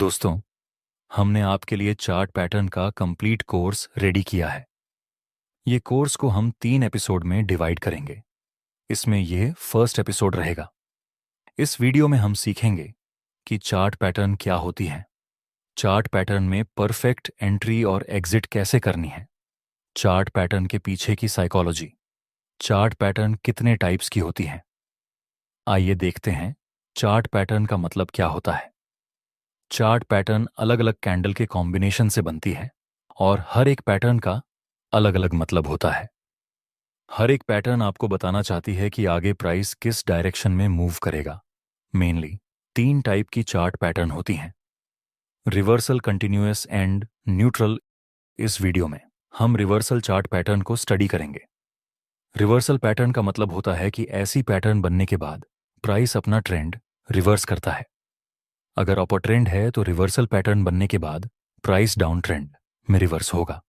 दोस्तों, हमने आपके लिए चार्ट पैटर्न का कंप्लीट कोर्स रेडी किया है। ये कोर्स को हम 3 एपिसोड में डिवाइड करेंगे। इसमें ये फर्स्ट एपिसोड रहेगा। इस वीडियो में हम सीखेंगे कि चार्ट पैटर्न क्या होती है, चार्ट पैटर्न में परफेक्ट एंट्री और एग्जिट कैसे करनी है, चार्ट पैटर्न के पीछे की साइकोलॉजी, चार्ट पैटर्न कितने टाइप्स की होती हैं। आइए देखते हैं चार्ट पैटर्न का मतलब क्या होता है। चार्ट पैटर्न अलग अलग कैंडल के कॉम्बिनेशन से बनती है और हर एक पैटर्न का अलग अलग मतलब होता है। हर एक पैटर्न आपको बताना चाहती है कि आगे प्राइस किस डायरेक्शन में मूव करेगा। मेनली 3 टाइप की चार्ट पैटर्न होती हैं, रिवर्सल, कंटिन्यूअस एंड न्यूट्रल। इस वीडियो में हम रिवर्सल चार्ट पैटर्न को स्टडी करेंगे। रिवर्सल पैटर्न का मतलब होता है कि ऐसी पैटर्न बनने के बाद प्राइस अपना ट्रेंड रिवर्स करता है। अगर अपर ट्रेंड है तो रिवर्सल पैटर्न बनने के बाद प्राइस डाउन ट्रेंड में रिवर्स होगा।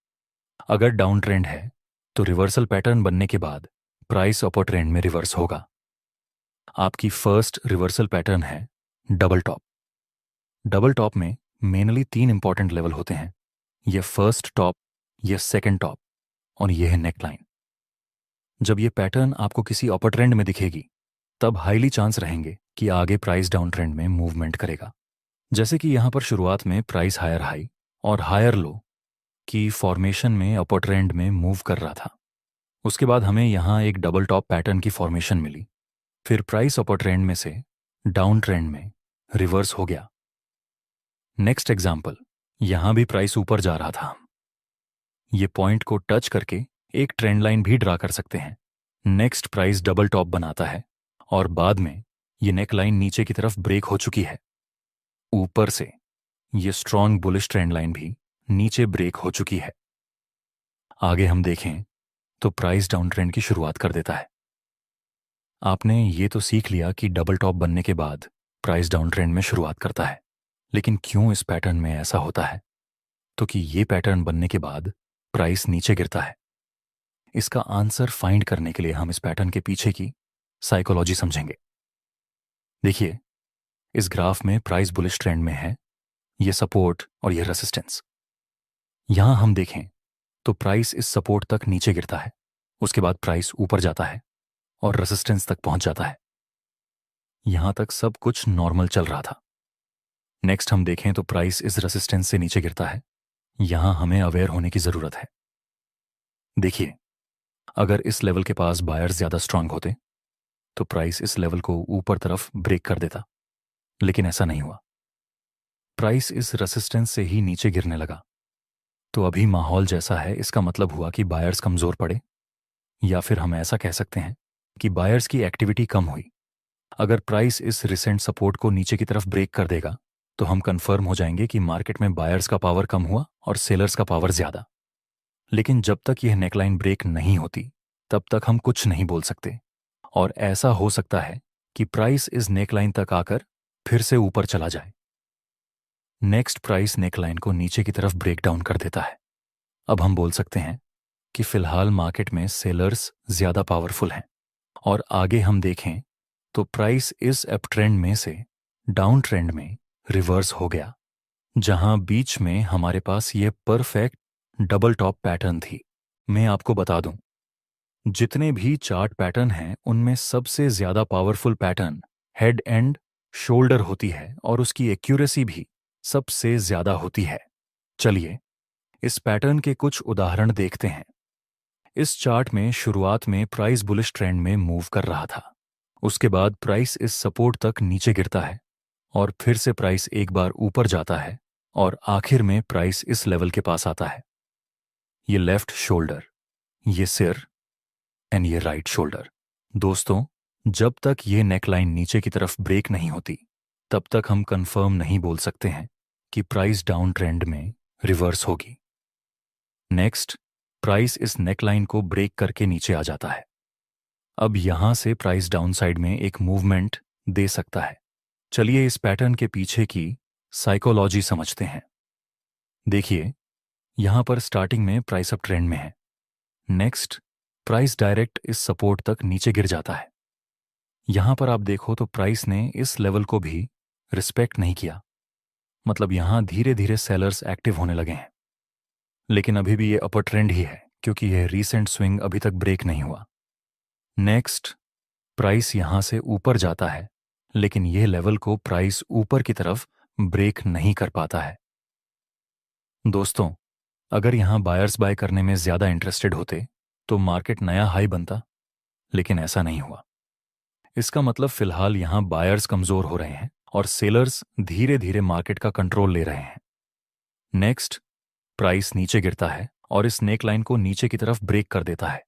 अगर डाउन ट्रेंड है तो रिवर्सल पैटर्न बनने के बाद प्राइस अपर ट्रेंड में रिवर्स होगा। आपकी फर्स्ट रिवर्सल पैटर्न है डबल टॉप। डबल टॉप में मेनली 3 इंपॉर्टेंट लेवल होते हैं। ये फर्स्ट टॉप, ये सेकंड टॉप और ये है नेकलाइन। जब ये पैटर्न आपको किसी अपर ट्रेंड में दिखेगी तब हाईली चांस रहेंगे कि आगे प्राइस डाउन ट्रेंड में मूवमेंट करेगा। जैसे कि यहां पर शुरुआत में प्राइस हायर हाई और हायर लो की फॉर्मेशन में अपर ट्रेंड में मूव कर रहा था। उसके बाद हमें यहां एक डबल टॉप पैटर्न की फॉर्मेशन मिली। फिर प्राइस अपर ट्रेंड में से डाउन ट्रेंड में रिवर्स हो गया। नेक्स्ट एग्जांपल, यहां भी प्राइस ऊपर जा रहा था। ये पॉइंट को टच करके एक ट्रेंड लाइन भी ड्रा कर सकते हैं। नेक्स्ट प्राइस डबल टॉप बनाता है और बाद में ये नेक लाइन नीचे की तरफ ब्रेक हो चुकी है। ऊपर से ये स्ट्रॉन्ग बुलिश ट्रेंड लाइन भी नीचे ब्रेक हो चुकी है। आगे हम देखें तो प्राइस डाउन ट्रेंड की शुरुआत कर देता है। आपने ये तो सीख लिया कि डबल टॉप बनने के बाद प्राइस डाउन ट्रेंड में शुरुआत करता है, लेकिन क्यों इस पैटर्न में ऐसा होता है? तो कि ये पैटर्न बनने के बाद प्राइस नीचे गिरता है। इसका आंसर फाइंड करने के लिए हम इस पैटर्न के पीछे की साइकोलॉजी समझेंगे। देखिए, इस ग्राफ में प्राइस बुलिश ट्रेंड में है, ये सपोर्ट और ये रेसिस्टेंस। यहां हम देखें तो प्राइस इस सपोर्ट तक नीचे गिरता है, उसके बाद प्राइस ऊपर जाता है और रेसिस्टेंस तक पहुंच जाता है। यहां तक सब कुछ नॉर्मल चल रहा था। नेक्स्ट हम देखें तो प्राइस इस रेसिस्टेंस से नीचे गिरता है। यहां हमें अवेयर होने की जरूरत है। देखिए, अगर इस लेवल के पास बायर्स ज्यादा स्ट्रांग होते तो प्राइस इस लेवल को ऊपर तरफ ब्रेक कर देता, लेकिन ऐसा नहीं हुआ। प्राइस इस रेसिस्टेंस से ही नीचे गिरने लगा। तो अभी माहौल जैसा है, इसका मतलब हुआ कि बायर्स कमजोर पड़े, या फिर हम ऐसा कह सकते हैं कि बायर्स की एक्टिविटी कम हुई। अगर प्राइस इस रिसेंट सपोर्ट को नीचे की तरफ ब्रेक कर देगा तो हम कंफर्म हो जाएंगे कि मार्केट में बायर्स का पावर कम हुआ और सेलर्स का पावर ज्यादा। लेकिन जब तक यह नेकलाइन ब्रेक नहीं होती तब तक हम कुछ नहीं बोल सकते, और ऐसा हो सकता है कि प्राइस इस नेकलाइन तक आकर फिर से ऊपर चला जाए। नेक्स्ट प्राइस नेकलाइन को नीचे की तरफ ब्रेक डाउन कर देता है। अब हम बोल सकते हैं कि फिलहाल मार्केट में सेलर्स ज्यादा पावरफुल हैं, और आगे हम देखें तो प्राइस इस अप ट्रेंड में से डाउन ट्रेंड में रिवर्स हो गया, जहां बीच में हमारे पास ये परफेक्ट डबल टॉप पैटर्न थी। मैं आपको बता दूं, जितने भी चार्ट पैटर्न हैं उनमें सबसे ज्यादा powerful pattern head and shoulder होती है और उसकी एक्यूरेसी भी सबसे ज्यादा होती है। चलिए इस पैटर्न के कुछ उदाहरण देखते हैं। इस चार्ट में शुरुआत में प्राइस बुलिश ट्रेंड में मूव कर रहा था। उसके बाद प्राइस इस सपोर्ट तक नीचे गिरता है और फिर से प्राइस एक बार ऊपर जाता है और आखिर में प्राइस इस लेवल के पास आता है। ये लेफ्ट शोल्डर, ये सिर एंड ये राइट शोल्डर। दोस्तों, जब तक ये नेकलाइन नीचे की तरफ ब्रेक नहीं होती तब तक हम कंफर्म नहीं बोल सकते हैं कि प्राइस डाउन ट्रेंड में रिवर्स होगी। नेक्स्ट, प्राइस इस नेकलाइन को ब्रेक करके नीचे आ जाता है। अब यहां से प्राइस डाउन साइड में एक मूवमेंट दे सकता है। चलिए इस पैटर्न के पीछे की साइकोलॉजी समझते हैं। देखिए, यहां पर स्टार्टिंग में प्राइस अप ट्रेंड में है। नेक्स्ट, प्राइस डायरेक्ट इस सपोर्ट तक नीचे गिर जाता है। यहां पर आप देखो तो प्राइस ने इस लेवल को भी रिस्पेक्ट नहीं किया। मतलब यहाँ धीरे धीरे सेलर्स एक्टिव होने लगे हैं। लेकिन अभी भी ये अपर ट्रेंड ही है क्योंकि यह रीसेंट स्विंग अभी तक ब्रेक नहीं हुआ। नेक्स्ट, प्राइस यहाँ से ऊपर जाता है, लेकिन यह लेवल को प्राइस ऊपर की तरफ ब्रेक नहीं कर पाता है। दोस्तों, अगर यहाँ बायर्स बाय करने में ज्यादा इंटरेस्टेड होते तो मार्केट नया हाई बनता, लेकिन ऐसा नहीं हुआ। इसका मतलब फिलहाल यहाँ बायर्स कमजोर हो रहे हैं और सेलर्स धीरे धीरे मार्केट का कंट्रोल ले रहे हैं। नेक्स्ट, प्राइस नीचे गिरता है और इस नेक लाइन को नीचे की तरफ ब्रेक कर देता है।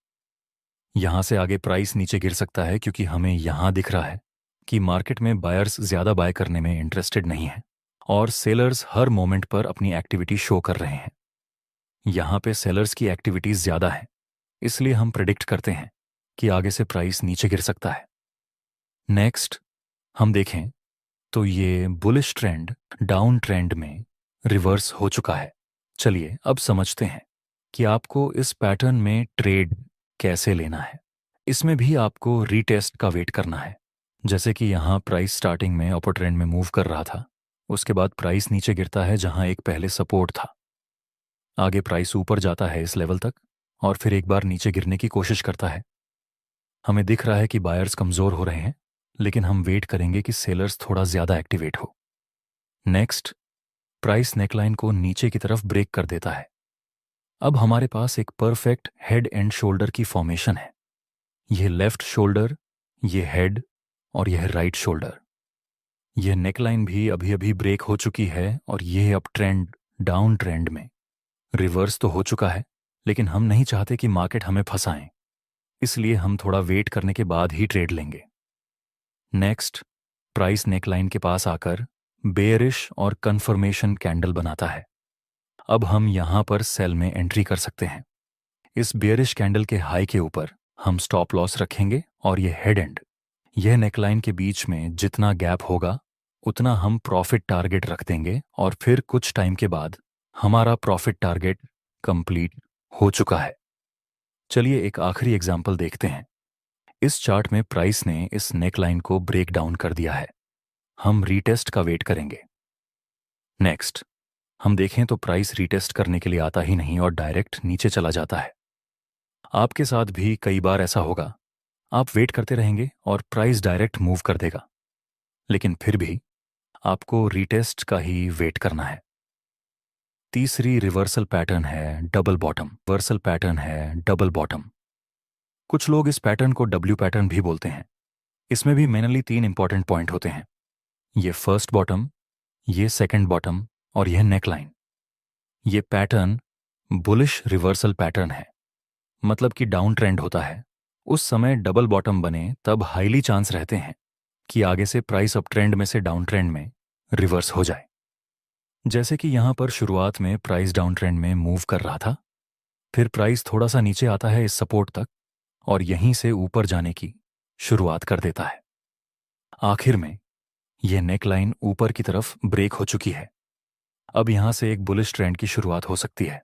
यहां से आगे प्राइस नीचे गिर सकता है क्योंकि हमें यहां दिख रहा है कि मार्केट में बायर्स ज्यादा बाय करने में इंटरेस्टेड नहीं है और सेलर्स हर मोमेंट पर अपनी एक्टिविटी शो कर रहे हैं। यहां पे सेलर्स की एक्टिविटीज ज्यादा है, इसलिए हम प्रिडिक्ट करते हैं कि आगे से प्राइस नीचे गिर सकता है। नेक्स्ट, हम देखें तो ये बुलिश ट्रेंड डाउन ट्रेंड में रिवर्स हो चुका है। चलिए अब समझते हैं कि आपको इस पैटर्न में ट्रेड कैसे लेना है। इसमें भी आपको रीटेस्ट का वेट करना है। जैसे कि यहाँ प्राइस स्टार्टिंग में अपर ट्रेंड में मूव कर रहा था, उसके बाद प्राइस नीचे गिरता है जहां एक पहले सपोर्ट था। आगे प्राइस ऊपर जाता है इस लेवल तक और फिर एक बार नीचे गिरने की कोशिश करता है। हमें दिख रहा है कि बायर्स कमजोर हो रहे हैं, लेकिन हम वेट करेंगे कि सेलर्स थोड़ा ज्यादा एक्टिवेट हो। नेक्स्ट, प्राइस नेकलाइन को नीचे की तरफ ब्रेक कर देता है। अब हमारे पास एक परफेक्ट हेड एंड शोल्डर की फॉर्मेशन है। यह लेफ्ट शोल्डर, यह हेड और यह राइट शोल्डर। यह नेकलाइन भी अभी अभी ब्रेक हो चुकी है और यह अप ट्रेंड डाउन ट्रेंड में रिवर्स तो हो चुका है, लेकिन हम नहीं चाहते कि मार्केट हमें फंसाएं, इसलिए हम थोड़ा वेट करने के बाद ही ट्रेड लेंगे। नेक्स्ट, प्राइस नेकलाइन के पास आकर बेयरिश और कंफर्मेशन कैंडल बनाता है। अब हम यहां पर सेल में एंट्री कर सकते हैं। इस बेयरिश कैंडल के हाई के ऊपर हम स्टॉप लॉस रखेंगे और यह हेड एंड, यह नेकलाइन के बीच में जितना गैप होगा उतना हम प्रॉफिट टारगेट रख देंगे और फिर कुछ टाइम के बाद हमारा प्रॉफिट टारगेट कंप्लीट हो चुका है। चलिए एक आखिरी एग्जाम्पल देखते हैं। इस चार्ट में प्राइस ने इस नेकलाइन को ब्रेक डाउन कर दिया है। हम रीटेस्ट का वेट करेंगे। नेक्स्ट, हम देखें तो प्राइस रीटेस्ट करने के लिए आता ही नहीं और डायरेक्ट नीचे चला जाता है। आपके साथ भी कई बार ऐसा होगा। आप वेट करते रहेंगे और प्राइस डायरेक्ट मूव कर देगा, लेकिन फिर भी आपको रीटेस्ट का ही वेट करना है। तीसरी रिवर्सल पैटर्न है डबल बॉटम। रिवर्सल पैटर्न है डबल बॉटम। कुछ लोग इस पैटर्न को डब्ल्यू पैटर्न भी बोलते हैं। इसमें भी मेनली 3 इंपॉर्टेंट पॉइंट होते हैं। ये फर्स्ट बॉटम, ये सेकंड बॉटम और यह नेकलाइन। ये पैटर्न बुलिश रिवर्सल पैटर्न है, मतलब कि डाउन ट्रेंड होता है। उस समय डबल बॉटम बने तब हाईली चांस रहते हैं कि आगे से प्राइस अप ट्रेंड में से डाउन ट्रेंड में रिवर्स हो जाए। जैसे कि यहां पर शुरुआत में प्राइस डाउन ट्रेंड में मूव कर रहा था, फिर प्राइस थोड़ा सा नीचे आता है इस सपोर्ट तक और यहीं से ऊपर जाने की शुरुआत कर देता है। आखिर में यह नेकलाइन ऊपर की तरफ ब्रेक हो चुकी है। अब यहां से एक बुलिश ट्रेंड की शुरुआत हो सकती है।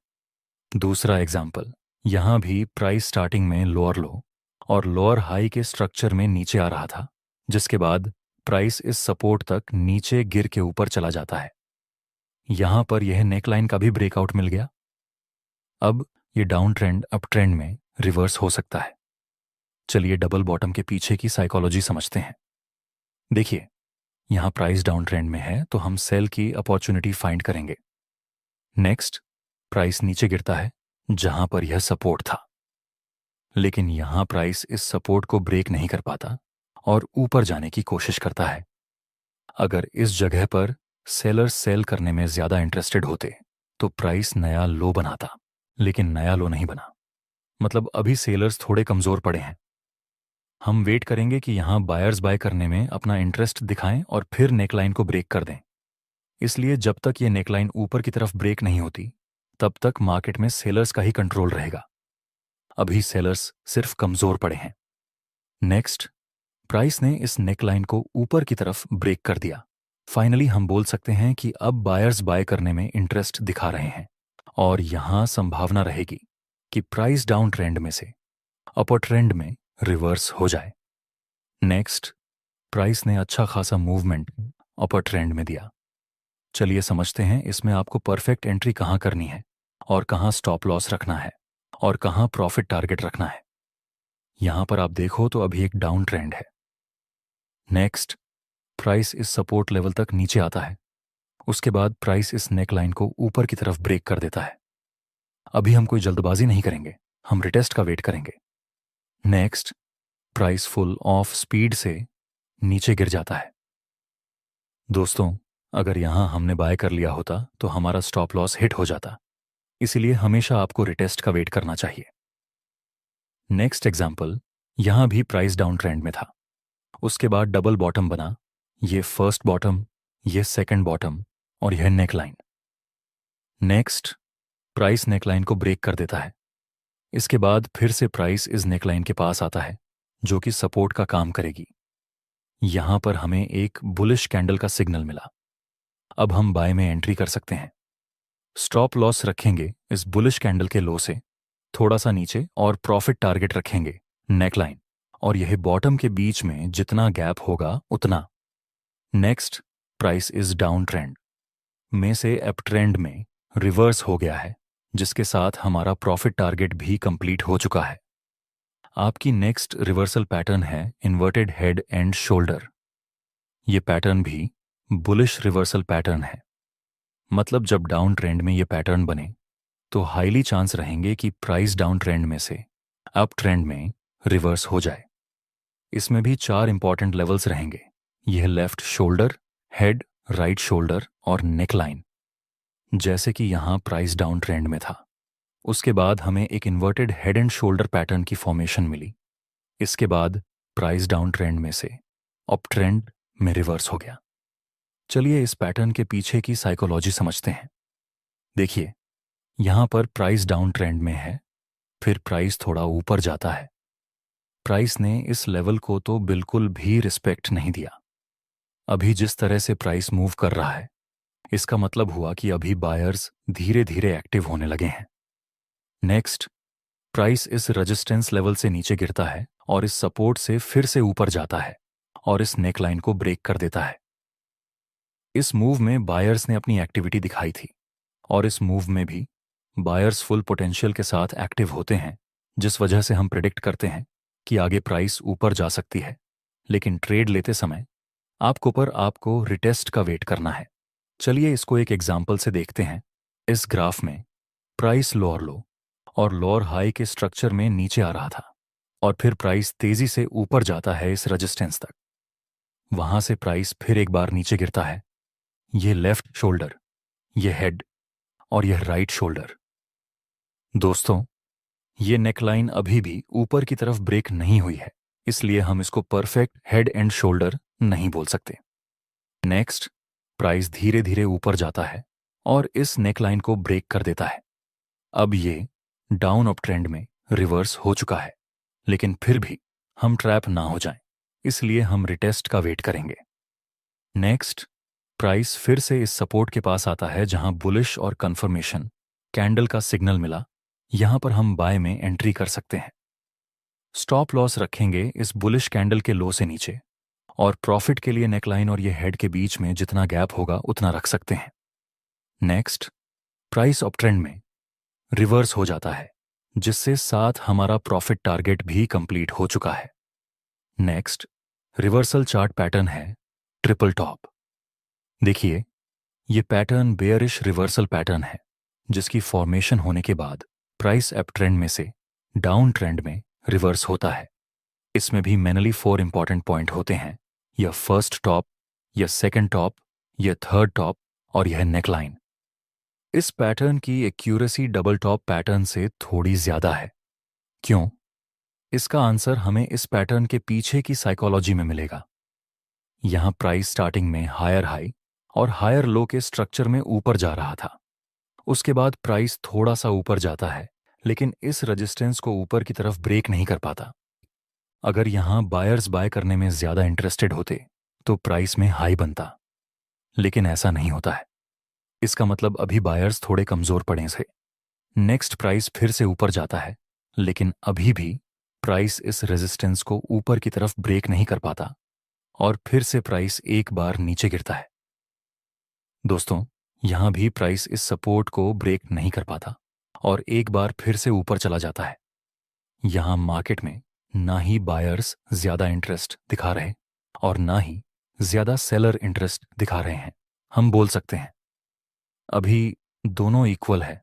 दूसरा एग्जाम्पल, यहां भी प्राइस स्टार्टिंग में लोअर लो और लोअर हाई के स्ट्रक्चर में नीचे आ रहा था, जिसके बाद प्राइस इस सपोर्ट तक नीचे गिर के ऊपर चला जाता है। यहां पर यह नेकलाइन का भी ब्रेकआउट मिल गया। अब यह डाउन ट्रेंड अप ट्रेंड में रिवर्स हो सकता है। चलिए डबल बॉटम के पीछे की साइकोलॉजी समझते हैं। देखिए, यहां प्राइस डाउन ट्रेंड में है तो हम सेल की अपॉर्चुनिटी फाइंड करेंगे। नेक्स्ट, प्राइस नीचे गिरता है जहां पर यह सपोर्ट था, लेकिन यहां प्राइस इस सपोर्ट को ब्रेक नहीं कर पाता और ऊपर जाने की कोशिश करता है। अगर इस जगह पर सेलर्स सेल करने में ज्यादा इंटरेस्टेड होते तो प्राइस नया लो बनाता, लेकिन नया लो नहीं बना। मतलब अभी सेलर्स थोड़े कमजोर पड़े हैं। हम वेट करेंगे कि यहां बायर्स बाय करने में अपना इंटरेस्ट दिखाएं और फिर नेकलाइन को ब्रेक कर दें। इसलिए जब तक ये नेकलाइन ऊपर की तरफ ब्रेक नहीं होती, तब तक मार्केट में सेलर्स का ही कंट्रोल रहेगा। अभी सेलर्स सिर्फ कमजोर पड़े हैं। नेक्स्ट, प्राइस ने इस नेकलाइन को ऊपर की तरफ ब्रेक कर दिया। फाइनली हम बोल सकते हैं कि अब बायर्स बाय करने में इंटरेस्ट दिखा रहे हैं और यहां संभावना रहेगी कि प्राइस डाउन ट्रेंड में से अपर ट्रेंड में रिवर्स हो जाए। नेक्स्ट, प्राइस ने अच्छा खासा मूवमेंट अपर ट्रेंड में दिया। चलिए समझते हैं इसमें आपको परफेक्ट एंट्री कहाँ करनी है और कहाँ स्टॉप लॉस रखना है और कहाँ प्रॉफिट टारगेट रखना है। यहां पर आप देखो तो अभी एक डाउन ट्रेंड है। नेक्स्ट, प्राइस इस सपोर्ट लेवल तक नीचे आता है। उसके बाद प्राइस इस नेक लाइन को ऊपर की तरफ ब्रेक कर देता है। अभी हम कोई जल्दबाजी नहीं करेंगे, हम रिटेस्ट का वेट करेंगे। Next, price full of speed से नीचे गिर जाता है। दोस्तों, अगर यहां हमने बाय कर लिया होता तो हमारा स्टॉप लॉस हिट हो जाता। इसीलिए हमेशा आपको रिटेस्ट का वेट करना चाहिए। नेक्स्ट एग्जाम्पल, यहां भी प्राइस डाउन ट्रेंड में था। उसके बाद डबल बॉटम बना, ये फर्स्ट बॉटम, ये सेकंड बॉटम और यह नेकलाइन। नेक्स्ट, प्राइस नेकलाइन को ब्रेक कर देता है। इसके बाद फिर से प्राइस इस नेकलाइन के पास आता है जो कि सपोर्ट का काम करेगी। यहां पर हमें एक बुलिश कैंडल का सिग्नल मिला। अब हम बाय में एंट्री कर सकते हैं। स्टॉप लॉस रखेंगे इस बुलिश कैंडल के लो से थोड़ा सा नीचे और प्रॉफिट टारगेट रखेंगे नेकलाइन और यह बॉटम के बीच में जितना गैप होगा उतना। Next, price is down trend में से अप ट्रेंड में रिवर्स हो गया है, जिसके साथ हमारा प्रॉफिट टारगेट भी कंप्लीट हो चुका है। आपकी नेक्स्ट रिवर्सल पैटर्न है इन्वर्टेड हेड एंड शोल्डर। ये पैटर्न भी बुलिश रिवर्सल पैटर्न है। मतलब जब डाउन ट्रेंड में ये पैटर्न बने तो हाईली चांस रहेंगे कि प्राइस डाउन ट्रेंड में से अप ट्रेंड में रिवर्स हो जाए। इसमें भी 4 इंपॉर्टेंट लेवल्स रहेंगे। यह left shoulder, head, right shoulder और नेक लाइन। जैसे कि यहां प्राइस डाउन ट्रेंड में था, उसके बाद हमें एक inverted head and shoulder pattern की फॉर्मेशन मिली। इसके बाद प्राइस डाउन ट्रेंड में से अप ट्रेंड में रिवर्स हो गया। चलिए इस पैटर्न के पीछे की साइकोलॉजी समझते हैं। देखिए, यहां पर प्राइस डाउन ट्रेंड में है, फिर प्राइस थोड़ा ऊपर जाता है। प्राइस ने इस लेवल को तो बिल्कुल भी रिस्पेक्ट नहीं दिया। अभी जिस तरह से प्राइस मूव कर रहा है, इसका मतलब हुआ कि अभी बायर्स धीरे धीरे एक्टिव होने लगे हैं। नेक्स्ट, प्राइस इस रेजिस्टेंस लेवल से नीचे गिरता है और इस सपोर्ट से फिर से ऊपर जाता है और इस नेकलाइन को ब्रेक कर देता है। इस मूव में बायर्स ने अपनी एक्टिविटी दिखाई थी और इस मूव में भी बायर्स फुल पोटेंशियल के साथ एक्टिव होते हैं, जिस वजह से हम प्रिडिक्ट करते हैं कि आगे प्राइस ऊपर जा सकती है। लेकिन ट्रेड लेते समय आपको रिटेस्ट का वेट करना है। चलिए इसको एक एग्जाम्पल से देखते हैं। इस ग्राफ में प्राइस लोअर लो और लोअर हाई के स्ट्रक्चर में नीचे आ रहा था और फिर प्राइस तेजी से ऊपर जाता है इस रेजिस्टेंस तक। वहां से प्राइस फिर एक बार नीचे गिरता है। ये लेफ्ट शोल्डर, ये हेड और यह राइट शोल्डर। दोस्तों, ये नेकलाइन अभी भी ऊपर की तरफ ब्रेक नहीं हुई है, इसलिए हम इसको परफेक्ट हेड एंड शोल्डर नहीं बोल सकते। नेक्स्ट, प्राइस धीरे धीरे ऊपर जाता है और इस नेकलाइन को ब्रेक कर देता है। अब ये डाउन अप ट्रेंड में रिवर्स हो चुका है, लेकिन फिर भी हम ट्रैप ना हो जाएं, इसलिए हम रिटेस्ट का वेट करेंगे। नेक्स्ट, प्राइस फिर से इस सपोर्ट के पास आता है जहां बुलिश और कंफर्मेशन कैंडल का सिग्नल मिला। यहां पर हम बाय में एंट्री कर सकते हैं। स्टॉप लॉस रखेंगे इस बुलिश कैंडल के लो से नीचे और प्रॉफिट के लिए नेकलाइन और ये हेड के बीच में जितना गैप होगा उतना रख सकते हैं। नेक्स्ट, प्राइस अप ट्रेंड में रिवर्स हो जाता है, जिससे साथ हमारा प्रॉफिट टारगेट भी कंप्लीट हो चुका है। नेक्स्ट, रिवर्सल चार्ट पैटर्न है ट्रिपल टॉप। देखिए, ये पैटर्न बेयरिश रिवर्सल पैटर्न है, जिसकी फॉर्मेशन होने के बाद प्राइस अप ट्रेंड में से डाउन ट्रेंड में रिवर्स होता है। इसमें भी मेनली 4 इंपॉर्टेंट पॉइंट होते हैं। यह फर्स्ट टॉप, यह सेकंड टॉप, यह थर्ड टॉप और यह नेकलाइन। इस पैटर्न की एक्यूरेसी डबल टॉप पैटर्न से थोड़ी ज्यादा है। क्यों? इसका आंसर हमें इस पैटर्न के पीछे की साइकोलॉजी में मिलेगा। यहां प्राइस स्टार्टिंग में हायर हाई और हायर लो के स्ट्रक्चर में ऊपर जा रहा था। उसके बाद प्राइस थोड़ा सा ऊपर जाता है, लेकिन इस रेजिस्टेंस को ऊपर की तरफ ब्रेक नहीं कर पाता। अगर यहां बायर्स बाय करने में ज्यादा इंटरेस्टेड होते तो प्राइस में हाई बनता, लेकिन ऐसा नहीं होता है। इसका मतलब अभी बायर्स थोड़े कमजोर पड़े थे। नेक्स्ट, प्राइस फिर से ऊपर जाता है, लेकिन अभी भी प्राइस इस रेजिस्टेंस को ऊपर की तरफ ब्रेक नहीं कर पाता और फिर से प्राइस एक बार नीचे गिरता है। दोस्तों, यहां भी प्राइस इस सपोर्ट को ब्रेक नहीं कर पाता और एक बार फिर से ऊपर चला जाता है। यहां मार्केट में ना ही बायर्स ज्यादा इंटरेस्ट दिखा रहे और ना ही ज्यादा सेलर इंटरेस्ट दिखा रहे हैं। हम बोल सकते हैं अभी दोनों इक्वल है।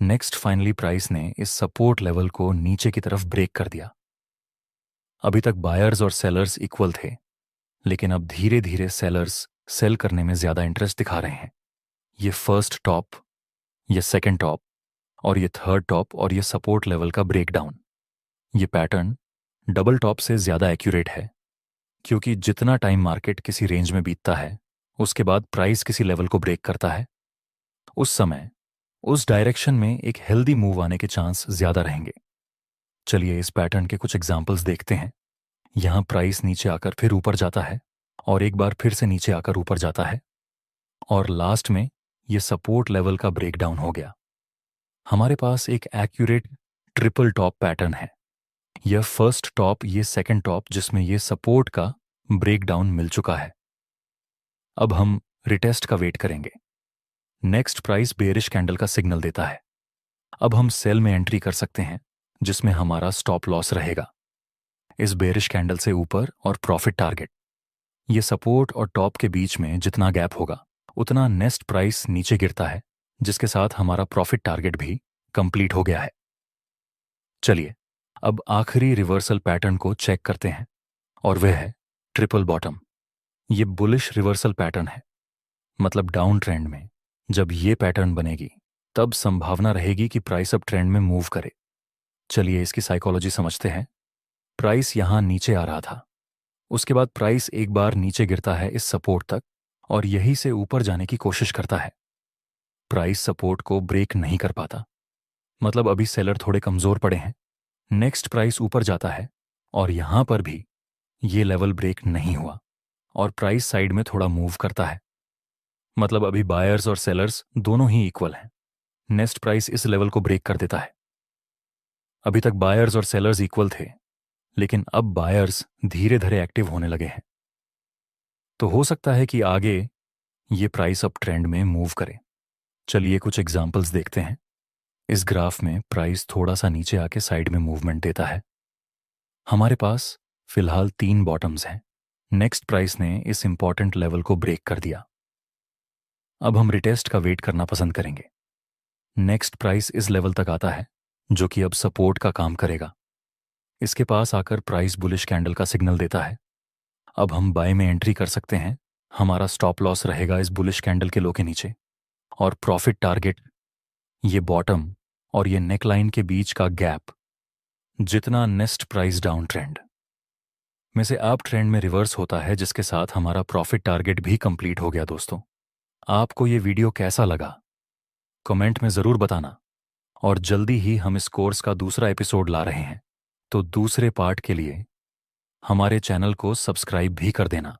नेक्स्ट फाइनली प्राइस ने इस सपोर्ट लेवल को नीचे की तरफ ब्रेक कर दिया। अभी तक बायर्स और सेलर्स इक्वल थे, लेकिन अब धीरे धीरे सेलर्स सेल करने में ज्यादा इंटरेस्ट दिखा रहे हैं। ये फर्स्ट टॉप, ये सेकंड टॉप और ये थर्ड टॉप और ये सपोर्ट लेवल का ब्रेकडाउन, ये पैटर्न डबल टॉप से ज्यादा एक्यूरेट है, क्योंकि जितना टाइम मार्केट किसी रेंज में बीतता है उसके बाद प्राइस किसी लेवल को ब्रेक करता है, उस समय उस डायरेक्शन में एक हेल्दी मूव आने के चांस ज्यादा रहेंगे। चलिए इस पैटर्न के कुछ एग्जांपल्स देखते हैं। यहां प्राइस नीचे आकर फिर ऊपर जाता है और एक बार फिर से नीचे आकर ऊपर जाता है और लास्ट में यह सपोर्ट लेवल का ब्रेकडाउन हो गया। हमारे पास एक एक्यूरेट ट्रिपल टॉप पैटर्न है। यह फर्स्ट टॉप, ये सेकंड टॉप जिसमें यह सपोर्ट का ब्रेकडाउन मिल चुका है। अब हम रिटेस्ट का वेट करेंगे। नेक्स्ट प्राइस बेरिश कैंडल का सिग्नल देता है। अब हम सेल में एंट्री कर सकते हैं जिसमें हमारा स्टॉप लॉस रहेगा इस बेरिश कैंडल से ऊपर और प्रॉफिट टारगेट। ये सपोर्ट और टॉप के बीच में जितना गैप होगा उतना नेक्स्ट प्राइस नीचे गिरता है, जिसके साथ हमारा प्रॉफिट टारगेट भी कंप्लीट हो गया है। चलिए अब आखिरी रिवर्सल पैटर्न को चेक करते हैं और वह है ट्रिपल बॉटम। ये बुलिश रिवर्सल पैटर्न है, मतलब डाउन ट्रेंड में जब ये पैटर्न बनेगी तब संभावना रहेगी कि प्राइस अब ट्रेंड में मूव करे। चलिए इसकी साइकोलॉजी समझते हैं। प्राइस यहां नीचे आ रहा था, उसके बाद प्राइस एक बार नीचे गिरता है इस सपोर्ट तक और यहीं से ऊपर जाने की कोशिश करता है। प्राइस सपोर्ट को ब्रेक नहीं कर पाता, मतलब अभी सेलर थोड़े कमजोर पड़े हैं। नेक्स्ट प्राइस ऊपर जाता है और यहां पर भी ये लेवल ब्रेक नहीं हुआ और प्राइस साइड में थोड़ा मूव करता है, मतलब अभी बायर्स और सेलर्स दोनों ही इक्वल हैं। नेक्स्ट प्राइस इस लेवल को ब्रेक कर देता है। अभी तक बायर्स और सेलर्स इक्वल थे, लेकिन अब बायर्स धीरे धीरे एक्टिव होने लगे हैं, तो हो सकता है कि आगे ये प्राइस अब ट्रेंड में मूव करे। चलिए कुछ एग्जांपल्स देखते हैं। इस ग्राफ में प्राइस थोड़ा सा नीचे आके साइड में मूवमेंट देता है। हमारे पास फिलहाल 3 बॉटम्स हैं। नेक्स्ट प्राइस ने इस इंपॉर्टेंट लेवल को ब्रेक कर दिया। अब हम रिटेस्ट का वेट करना पसंद करेंगे। नेक्स्ट प्राइस इस लेवल तक आता है जो कि अब सपोर्ट का काम करेगा। इसके पास आकर प्राइस बुलिश कैंडल का सिग्नल देता है। अब हम बाय में एंट्री कर सकते हैं। हमारा स्टॉप लॉस रहेगा इस बुलिश कैंडल के लो के नीचे और प्रॉफिट टारगेट ये बॉटम और ये नेकलाइन के बीच का गैप, जितना नेक्स्ट प्राइस डाउन ट्रेंड में से अप ट्रेंड में रिवर्स होता है, जिसके साथ हमारा प्रॉफिट टारगेट भी कंप्लीट हो गया। दोस्तों, आपको ये वीडियो कैसा लगा कमेंट में जरूर बताना और जल्दी ही हम इस कोर्स का दूसरा एपिसोड ला रहे हैं, तो दूसरे पार्ट के लिए हमारे चैनल को सब्सक्राइब भी कर देना।